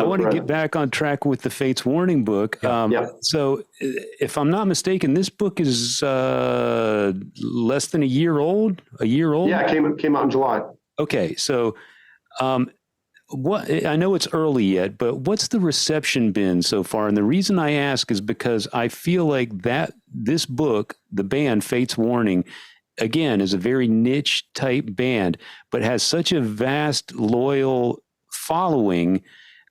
I want to get back on track with the Fates Warning book. So if I'm not mistaken, this book is less than a year old. Yeah, it came out in July. Okay, so what, I know it's early yet, but what's the reception been so far? And the reason I ask is because I feel like that this book, the band Fates Warning, again, is a very niche type band, but has such a vast, loyal following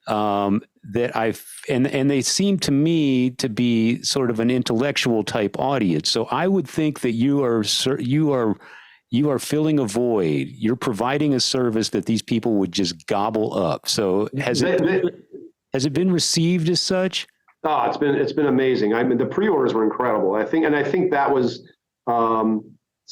that and they seem to me to be sort of an intellectual type audience. So I would think that you are filling a void. You're providing a service that these people would just gobble up. So has it been received as such? Oh, it's been amazing. I mean, the pre-orders were incredible. I think that was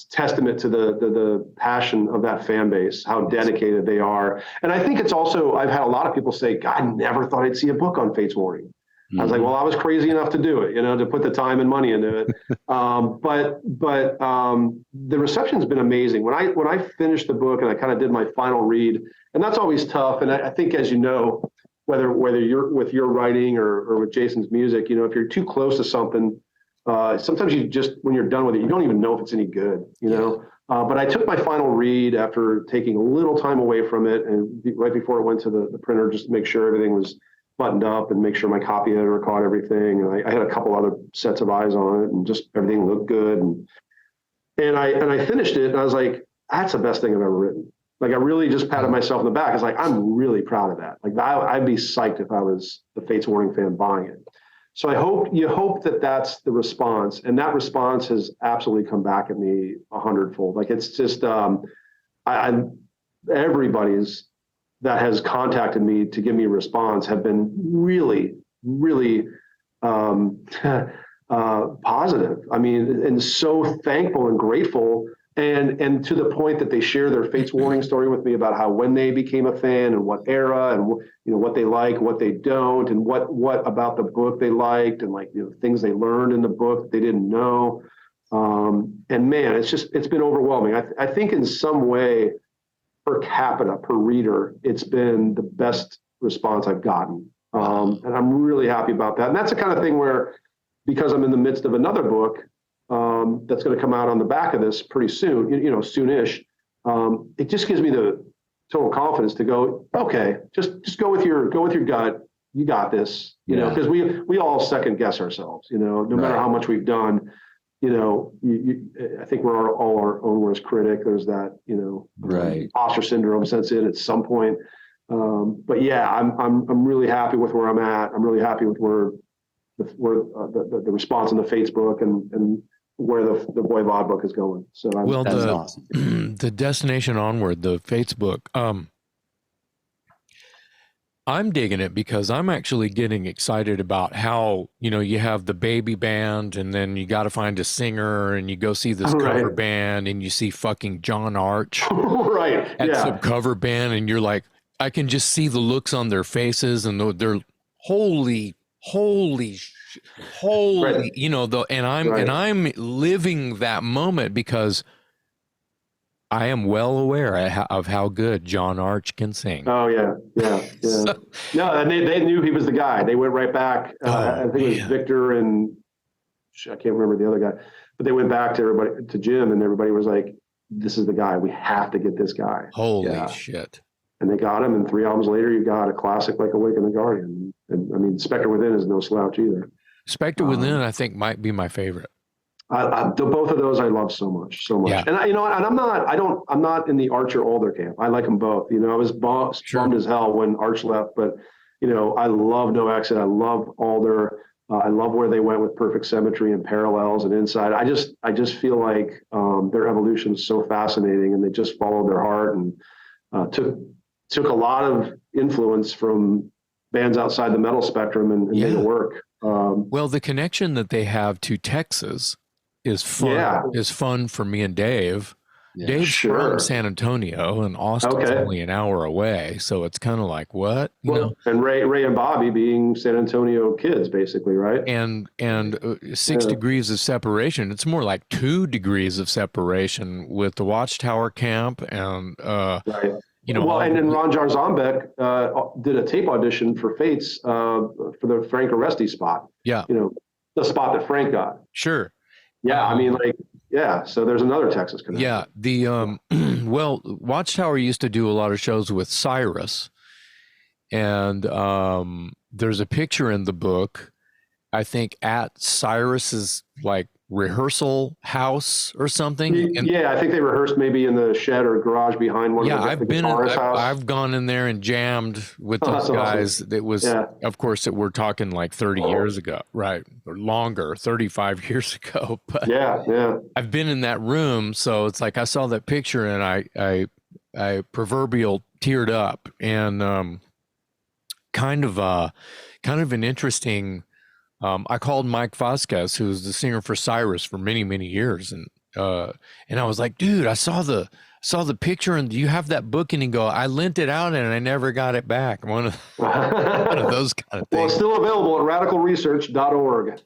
testament to the passion of that fan base, how dedicated they are. And I think it's also, I've had a lot of people say, God, I never thought I'd see a book on Fates Warning. Mm-hmm. I was like, well, I was crazy enough to do it, to put the time and money into it. But the reception's been amazing. When I finished the book and I kind of did my final read, and that's always tough. And I think, as you know, whether you're with your writing or with Jason's music, if you're too close to something, sometimes you just, when you're done with it, you don't even know if it's any good, but I took my final read after taking a little time away from it, and right before it went to the printer, just to make sure everything was buttoned up and make sure my copy editor caught everything. And I had a couple other sets of eyes on it, and just everything looked good. And I finished it, and I was like, that's the best thing I've ever written. Like, I really just patted myself in the back. I was like, I'm really proud of that. Like, I'd be psyched if I was the Fates Warning fan buying it. So you hope that that's the response, and that response has absolutely come back at me 100-fold. Like, it's just everybody's that has contacted me to give me a response have been really, really positive. I mean, and so thankful and grateful. And to the point that they share their Fates Warning story with me about how when they became a fan and what era and what they like, what they don't, and what about the book they liked, and things they learned in the book that they didn't know. And man, it's been overwhelming. I think in some way, per capita, per reader, it's been the best response I've gotten. And I'm really happy about that. And that's the kind of thing where, because I'm in the midst of another book, that's going to come out on the back of this pretty soon, soonish. It just gives me the total confidence to go, okay, just go with your gut. You got this, because we all second guess ourselves, no matter how much we've done, I think we're all our own worst critic. There's that, imposter syndrome sets in at some point. But yeah, I'm really happy with where I'm at. I'm really happy with where the response in the Fates book and where the Voivod book is going. So that's awesome. The Destination Onward, the Fates book, I'm digging it because I'm actually getting excited about how, you have the baby band, and then you got to find a singer, and you go see this cover band, and you see fucking John Arch at some cover band, and you're like, I can just see the looks on their faces, and they're holy, and I'm living that moment because I am well aware of how good John Arch can sing. Oh yeah. So, no, and they knew he was the guy. They went right back. I think it was Victor and I can't remember the other guy, but they went back to everybody, to Jim, and everybody was like, "This is the guy. We have to get this guy." Holy shit! And they got him, and 3 albums later, you got a classic like "Awaken the Guardian." And I mean, Spectre Within is no slouch either. Spectre Within, I think, might be my favorite. Both of those I love so much. Yeah. And I'm not in the Arch or Alder camp. I like them both. I was bummed as hell when Arch left, but I love No Exit. I love Alder. I love where they went with Perfect Symmetry and Parallels and Inside. I just feel like their evolution is so fascinating, and they just followed their heart and took a lot of influence from bands outside the metal spectrum and made it work. Well, the connection that they have to Texas is fun. Is fun for me and Dave. Yeah, Dave's from San Antonio, and Austin's only an hour away, so it's kind of like what And Ray and Bobby being San Antonio kids, basically, right? And 6 degrees of separation. It's more like 2 degrees of separation with the Watchtower camp, and you know, Well, all and the- then Ron Jarzombek did a tape audition for Fates for the Frank Oresti spot. yeah, You know, the spot that Frank got. sure. Yeah, I mean, like, yeah. So there's another Texas connection. Yeah, the well, Watchtower used to do a lot of shows with Cyrus, and there's a picture in the book, I think, at Cyrus's like rehearsal house or something. And Yeah, I think they rehearsed maybe in the shed or garage behind one yeah, of the I've been, guitarist house. I've gone in there and jammed with Oh, those that's guys. It was, Yeah. of course, that we're talking like 30 years ago, right, or longer, 35 years ago. But Yeah. I've been in that room, so it's like I saw that picture and I proverbial teared up, and kind of an interesting. I called Mike Vasquez, who was the singer for Cyrus for many, many years, and I was like, dude, I saw the picture, and do you have that book? And he go, I lent it out and I never got it back. One of those kind of Well, things. it's still available at radicalresearch.org.